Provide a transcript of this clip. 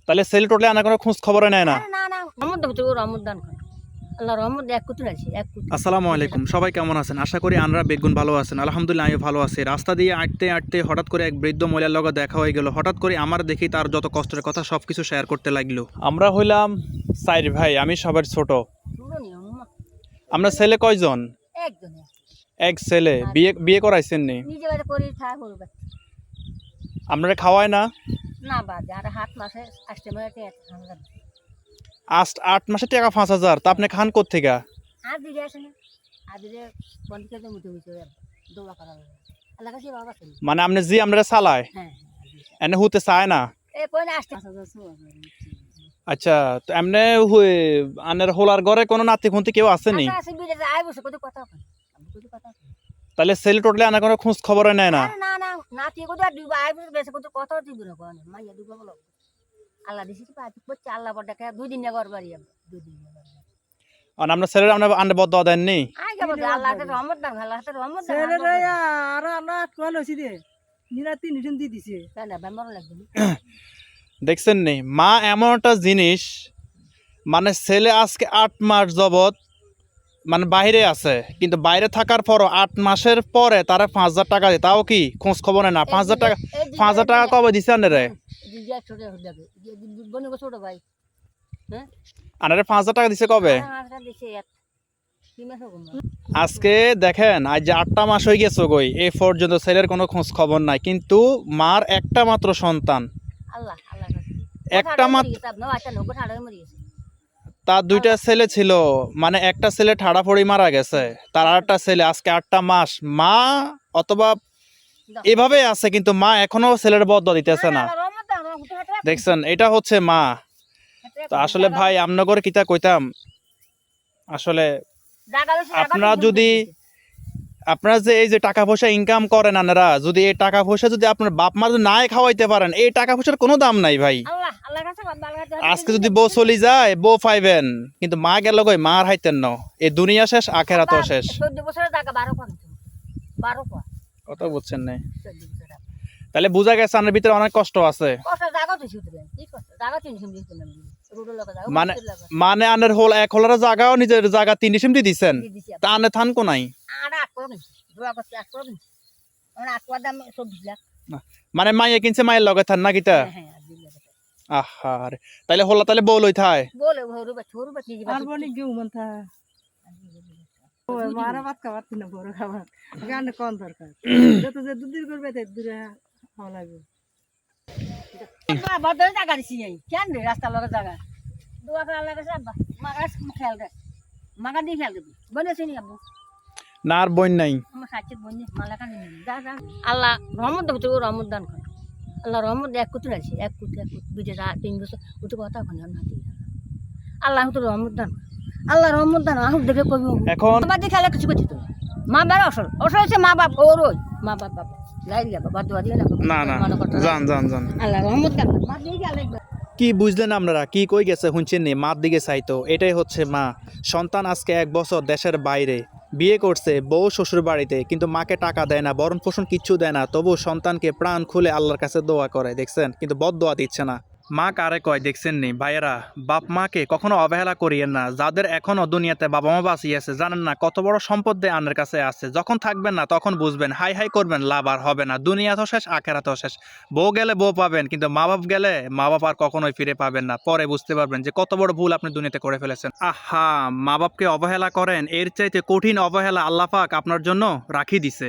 তাহলে সেল টোটলে আনার কোনো খোঁজ খবর নেয় না। আসসালামু আলাইকুম, সবাই কেমন আছেন? আশা করি আনরা বেগুন ভালো আছেন। আলহামদুলিল্লাহ আমি ভালো আছি। রাস্তা দিয়ে আঁটতে আঁটতে হঠাৎ করে এক বৃদ্ধ মহিলার লগে দেখা হয়ে গেল। হঠাৎ করে আমার দেখি তার যত কষ্টের কথা সব কিছু শেয়ার করতে লাগলো। আমরা হইলাম চার ভাই, আমি সবার ছোট। আমরা ছেলে কয়জন? এক ছেলে। বিয়ে করাইছেন নি? আমরা খাওয়ায় না? 8 মাসে টাকা 5,000। তা আপনি খান কোত্থেকে? মানে আপনি জি আমরা চালায় এনে হতে চায় না। আচ্ছা, তো এমনি আনের হোলার ঘরে কোনো নাতি খুন্তি কেউ আসেনি? তাহলে সেল টোটলে আনার কোনো খোঁজ খবর নেয় না। আমরা ছেলের আমরা বদ দেননি। দেখছেন নি মা এমন একটা জিনিস, মানে ছেলে আজকে 8 মাস যাবত মানে বাইরে আছে, কিন্তু বাইরে থাকার পরও 8 মাসের পরে তারা 5,000 টাকা দেয়, তাও কি খোঁজ খবর নেয় না। 5,000 টাকা 5,000 টাকা কবে দিছে আনারে? আনারে 5,000 টাকা দিছে কবে? আজকে দেখেন আজ যে 8টা মাস হয়ে গেছে গই, এই পর্যন্ত ছেলের কোনো খোঁজ খবর নাই। কিন্তু মার একটা মাত্র সন্তান, একটা মাত্র, তার 2টা ছেলে ছিল, মানে একটা ছেলে ঠাড়া পড়ি মারা গেছে, তার আরেকটা ছেলে আজকে 8টা মাস মা অথবা এভাবে আছে, কিন্তু মা এখনো ছেলের বদ দিতেছে না। দেখছেন, এটা হচ্ছে মা। তো আসলে ভাই আমনগর কিতা কইতাম, আসলে আপনারা যে এই যে টাকা পয়সা ইনকাম করেন, আনারা যদি এই টাকা পয়সা যদি আপনার বাপ মা নাই খাওয়াইতে পারেন, এই টাকা পয়সার কোনো দাম নাই ভাই। আজকে যদি বউ চলি যায় বউ পাইবেন, কিন্তু মা গেল কই মার হাইতেন ন। এই দুনিয়া শেষ, আখেরাতও শেষ। কত বুঝছেন নাই? তাহলে বুঝা গেছে আপনার ভিতরে অনেক কষ্ট আছে। মানে মানে আনের হোল এক হোলার জায়গাও নিজের জায়গা 3 ডিসিম দিয়ে দিচ্ছেন, তা আনে থান কো নাই। মানে মাইয়া কিনছে, মায়ের লগে থান না কিতা? আহারে, তাইলে হোলা তাহলে বউ লই থায়। না আর বইন নাই। আল্লাহ রহমত দেবো, রহমত দান করে। আল্লাহ রহমত 1 কোটি আছে, 1 কোটি 2 3 বছর ওটা কথা ওখানে আল্লাহ তো রহমত দান, আল্লাহ রহমত দান আহুক দেখে কবি এখন বাদ দিয়ে খেলা কিছু করছি তো মা বাবা অসল অসল হচ্ছে মা বাপ ওর ওই মা বাপ বাবা লাই দিয়া বাবা দোয়া দিয়ে না না জান জান জান। আল্লাহ রহমত দান মা দিয়ে গেলে কি বুঝলেন আপনারা? কি কই গেছে শুনছেন নি? মার দিকে চাইতো, এটাই হচ্ছে মা। সন্তান আজকে 1 বছর দেশের বাইরে বিয়ে করছে, বউ শ্বশুর বাড়িতে, কিন্তু মাকে টাকা দেয় না, ভরণ পোষণ কিচ্ছু দেয় না, তবু সন্তানকে প্রাণ খুলে আল্লাহর কাছে দোয়া করে। দেখছেন, কিন্তু বদ দোয়া দিচ্ছে না। মা কারে কয় দেখছেন নি ভাইয়েরা? বাপ মাকে কখনো অবহেলা করিয়েন না। যাদের এখনো দুনিয়াতে বাবা মা বাঁচিয়ে আছে, জানেন না কত বড় সম্পদ দিয়ে আনের কাছে আছে। যখন থাকবেন না তখন বুঝবেন, হাই হাই করবেন, লাভ আর হবে না। দুনিয়া তো শেষ, আখেরাত তো শেষ। বউ গেলে বউ পাবেন, কিন্তু মা বাপ গেলে মা বাপ আর কখনোই ফিরে পাবেন না। পরে বুঝতে পারবেন যে কত বড় ভুল আপনি দুনিয়াতে করে ফেলেছেন। আহা, মা বাপকে অবহেলা করেন, এর চাইতে কঠিন অবহেলা আল্লাহ পাক আপনার জন্য রাখি দিছে।